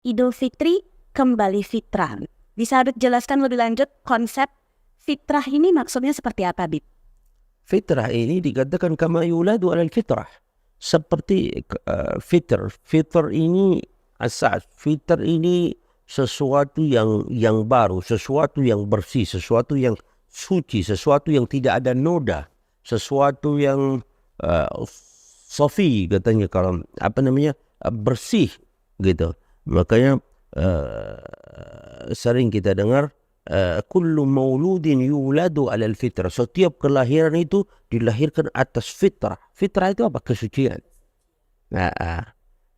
Idul Fitri kembali fitrah. Bisa Habib jelaskan lebih lanjut konsep fitrah ini maksudnya seperti apa, Bib? Fitrah ini dikatakan kama yuladu alal fitrah. Seperti fitr ini asas. Fitr ini sesuatu yang baru, sesuatu yang bersih, sesuatu yang suci, sesuatu yang tidak ada noda, sesuatu yang sofi katanya, kalau bersih gitu. Makanya sering kita dengar kullu mauludin yuladu alal fitrah. Setiap kelahiran itu dilahirkan atas fitrah. Fitrah itu apa? Kesucian.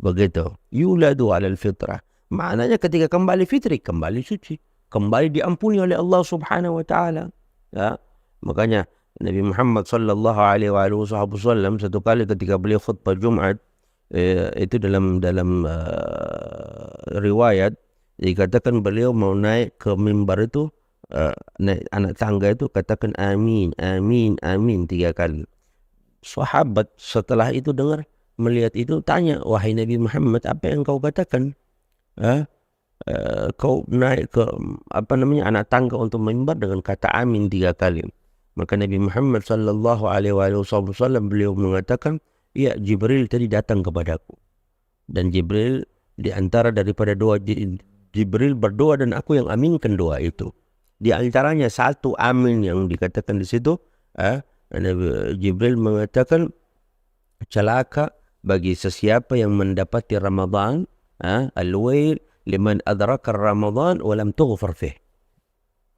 Begitu. Yuladu alal fitrah. Maknanya ketika kembali fitri, kembali suci, kembali diampuni oleh Allah Subhanahu wa taala. Ya. Makanya Nabi Muhammad sallallahu alaihi wasallam satu kali ketika beliau khutbah Jumat, itu dalam riwayat dikatakan beliau mau naik ke mimbar itu, naik anak tangga itu katakan amin, amin, amin 3 kali. Sahabat setelah itu dengar, melihat itu tanya, wahai Nabi Muhammad, apa yang kau katakan? Kau naik ke anak tangga untuk mimbar dengan kata amin 3 kali. Maka Nabi Muhammad sallallahu alaihi wasallam beliau mengatakan, ya, Jibril tadi datang kepadaku. Dan Jibril di antara daripada doa Jibril berdoa dan aku yang aminkan doa itu. Di antaranya satu amin yang dikatakan di situ, Jibril mengatakan, celaka bagi sesiapa yang mendapati Ramadan, al-wail liman adraka Ramadan wa lam tughfar fih.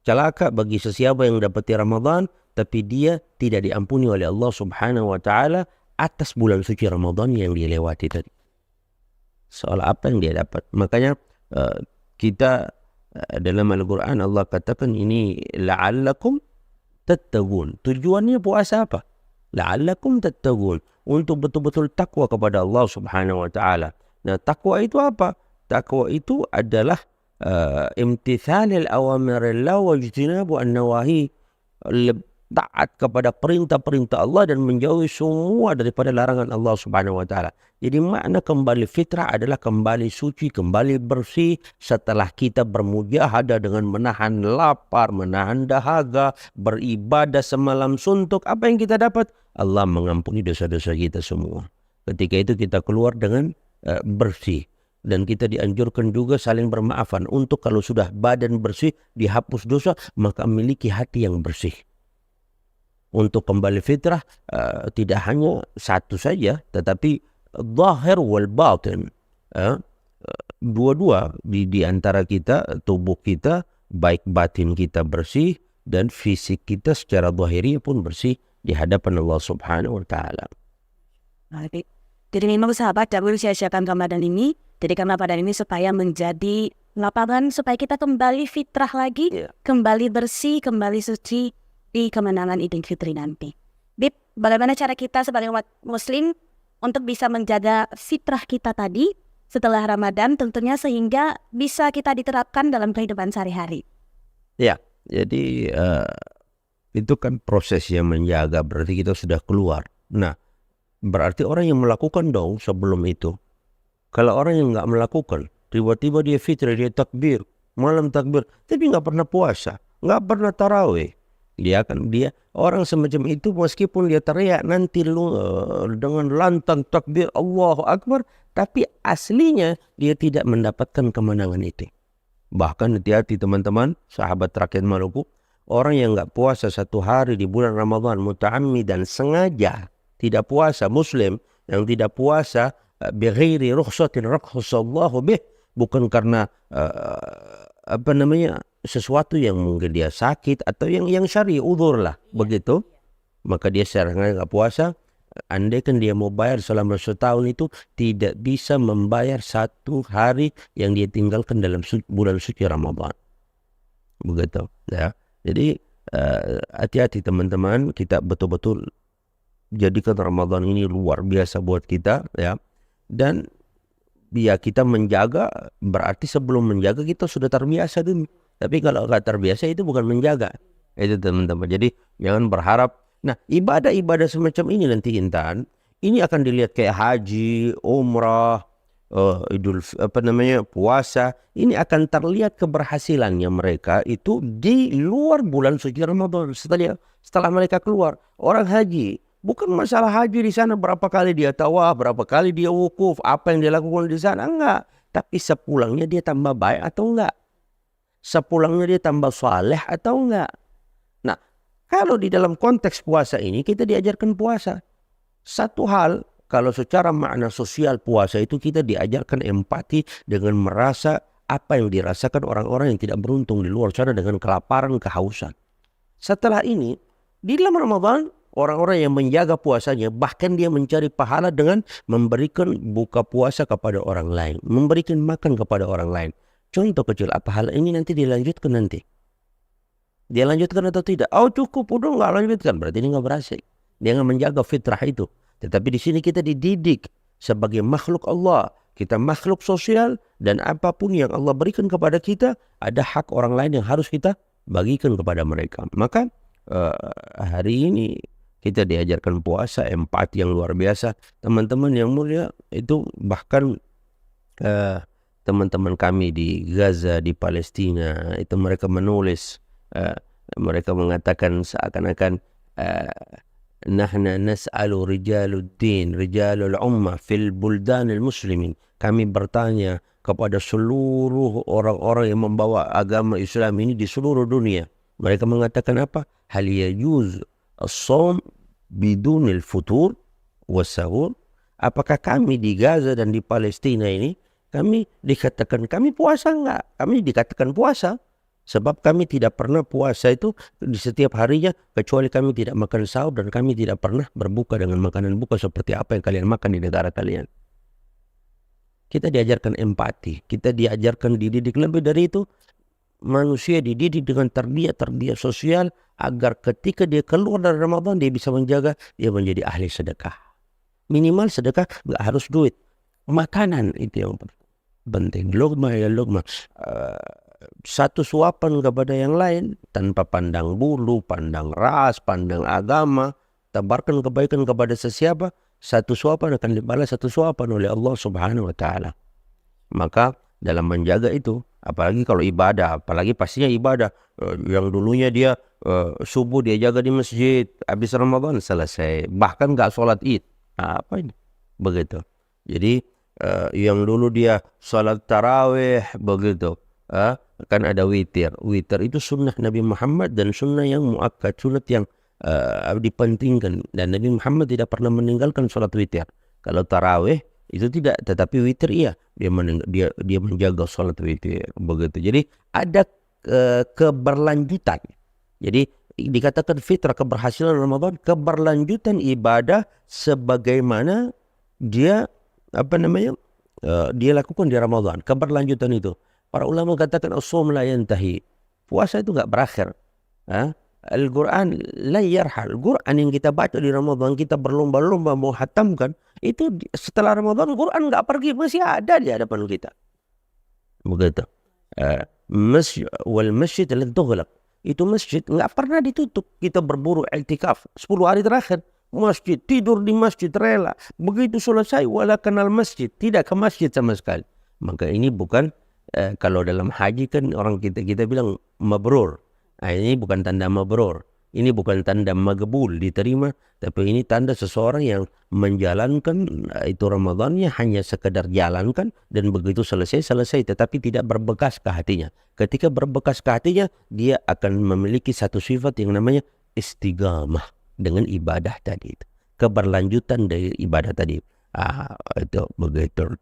Celaka bagi sesiapa yang mendapati Ramadan tapi dia tidak diampuni oleh Allah Subhanahu wa taala atas bulan suci Ramadan yang dia lewati tadi. Soal apa yang dia dapat. Makanya kita dalam Al-Quran Allah katakan ini la'allakum tattaqun. Tujuannya puasa apa? La'allakum tattaqun. Untuk betul-betul takwa kepada Allah Subhanahu wa taala. Nah, takwa itu apa? Takwa itu adalah imtithalil awamirillah wa ijtinabu an-nawahi. Taat kepada perintah-perintah Allah dan menjauhi semua daripada larangan Allah Subhanahu wa taala. Jadi makna kembali fitrah adalah kembali suci, kembali bersih setelah kita bermujahadah dengan menahan lapar, menahan dahaga, beribadah semalam suntuk. Apa yang kita dapat? Allah mengampuni dosa-dosa kita semua. Ketika itu kita keluar dengan bersih. Dan kita dianjurkan juga saling bermaafan. Untuk kalau sudah badan bersih, dihapus dosa, maka miliki hati yang bersih. Untuk kembali fitrah tidak hanya satu saja, tetapi zahir wal batin. Dua-dua di antara kita, tubuh kita, baik batin kita bersih dan fisik kita secara zahiri pun bersih di hadapan Allah Subhanahu wa taala. Jadi memang sahabat jangan sia-siakan Ramadan ini. Jadi Ramadan ini supaya menjadi lapangan supaya kita kembali fitrah lagi, kembali bersih, kembali suci di kemenangan Idul Fitri nanti. Bib, bagaimana cara kita sebagai umat muslim untuk bisa menjaga fitrah kita tadi setelah Ramadan tentunya sehingga bisa kita diterapkan dalam kehidupan sehari-hari? Ya, jadi itu kan proses yang menjaga, berarti kita sudah keluar. Nah, berarti orang yang melakukan dong sebelum itu. Kalau orang yang nggak melakukan, tiba-tiba dia fitrah, dia takbir, malam takbir, tapi nggak pernah puasa, nggak pernah tarawih. Dia orang semacam itu meskipun dia teriak nanti dengan lantang takbir Allahu Akbar, tapi aslinya dia tidak mendapatkan kemenangan itu. Bahkan hati-hati teman-teman, sahabat rakyat Maluku, orang yang nggak puasa 1 hari di bulan Ramadan muta'ammidan, sengaja tidak puasa, muslim yang tidak puasa bighairi rukhsatin rakhasallahu bih, bukan karena sesuatu yang mungkin dia sakit atau yang syar'i, udzur lah, begitu, maka dia secara nggak puasa. Andai kan dia mau bayar selama setahun itu tidak bisa membayar 1 hari yang dia tinggalkan dalam bulan suci Ramadan, begitu ya. Jadi hati-hati teman-teman, kita betul-betul jadikan Ramadan ini luar biasa buat kita ya. Dan ya kita menjaga, berarti sebelum menjaga kita sudah terbiasa dulu. Tapi kalau nggak terbiasa itu bukan menjaga. Itu teman-teman. Jadi jangan berharap. Nah, ibadah-ibadah semacam ini nanti Intan, ini akan dilihat kayak haji, umrah, puasa, ini akan terlihat keberhasilannya mereka itu di luar bulan suci Ramadan. Setelah mereka keluar, orang haji, bukan masalah haji di sana berapa kali dia tawaf, berapa kali dia wukuf, apa yang dia lakukan di sana, enggak. Tapi sepulangnya dia tambah baik atau enggak? Sepulangnya dia tambah saleh atau enggak? Nah, kalau di dalam konteks puasa ini kita diajarkan puasa. Satu hal, kalau secara makna sosial puasa itu kita diajarkan empati dengan merasa apa yang dirasakan orang-orang yang tidak beruntung di luar sana dengan kelaparan, kehausan. Setelah ini, di dalam Ramadan, orang-orang yang menjaga puasanya, bahkan dia mencari pahala dengan memberikan buka puasa kepada orang lain, memberikan makan kepada orang lain. Contoh kecil, apa hal ini nanti dilanjutkan nanti? Dia lanjutkan atau tidak? Oh cukup, udah nggak lanjutkan, berarti ini nggak berhasil. Dia nggak menjaga fitrah itu. Tetapi di sini kita dididik sebagai makhluk Allah. Kita makhluk sosial dan apapun yang Allah berikan kepada kita, ada hak orang lain yang harus kita bagikan kepada mereka. Maka hari ini kita diajarkan puasa, empati yang luar biasa. Teman-teman yang mulia, itu bahkan teman-teman kami di Gaza, di Palestina, itu mereka menulis, mereka mengatakan seakan-akan nahna nas'alu rijaluddin, rijalul ummah fil buldanil muslimin. Kami bertanya kepada seluruh orang-orang yang membawa agama Islam ini di seluruh dunia. Mereka mengatakan apa? Hal yajuz as-shaum bidunil futur was-sahur? Apakah kami di Gaza dan di Palestina ini kami dikatakan kami puasa enggak? Kami dikatakan puasa. Sebab kami tidak pernah puasa itu di setiap harinya kecuali kami tidak makan sahur dan kami tidak pernah berbuka dengan makanan buka seperti apa yang kalian makan di negara kalian. Kita diajarkan empati, kita diajarkan dididik. Lebih dari itu, manusia dididik dengan tarbiyah sosial agar ketika dia keluar dari Ramadan dia bisa menjaga, dia menjadi ahli sedekah. Minimal sedekah nggak harus duit, makanan itu yang penting. Lugma ya lugma. Satu suapan kepada yang lain tanpa pandang bulu, pandang ras, pandang agama, tabarkan kebaikan kepada sesiapa, satu suapan akan dibalas satu suapan oleh Allah Subhanahu wa taala. Maka dalam menjaga itu, apalagi kalau ibadah, apalagi pastinya ibadah, yang dulunya dia subuh dia jaga di masjid, habis Ramadan selesai, bahkan nggak sholat Id, apa ini begitu. Jadi yang dulu dia sholat tarawih begitu, kan ada witir. Witir itu sunnah Nabi Muhammad dan sunnah yang muakkad, sunnah yang dipentingkan, dan Nabi Muhammad tidak pernah meninggalkan sholat witir. Kalau tarawih itu tidak, tetapi witir iya, dia menjaga sholat witir begitu. Jadi ada keberlanjutan. Jadi dikatakan fitrah, keberhasilan Ramadan, keberlanjutan ibadah sebagaimana dia dia lakukan di Ramadan, keberlanjutan itu. Para ulama katakan as-shaum la yantahi. Puasa itu enggak berakhir. Al-Quran la yarhal. Al-Quran yang kita baca di Ramadan, kita berlomba-lomba mau hatamkan, itu setelah Ramadan Quran enggak pergi, masih ada di hadapan kita. Begitu. Wal masjid lan tughlaq. Itu masjid enggak pernah ditutup. Kita berburu i'tikaf 10 hari terakhir. Masjid, tidur di masjid rela. Begitu selesai wala kenal masjid, tidak ke masjid sama sekali. Maka ini bukan kalau dalam haji kan orang kita bilang mabrur. Ini bukan tanda mabrur. Ini bukan tanda magbul, diterima. Tapi ini tanda seseorang yang menjalankan itu Ramadannya hanya sekedar jalankan. Dan begitu selesai. Tetapi tidak berbekas ke hatinya. Ketika berbekas ke hatinya, dia akan memiliki satu sifat yang namanya istiqamah. Dengan ibadah tadi. Keberlanjutan dari ibadah tadi. Itu begitu.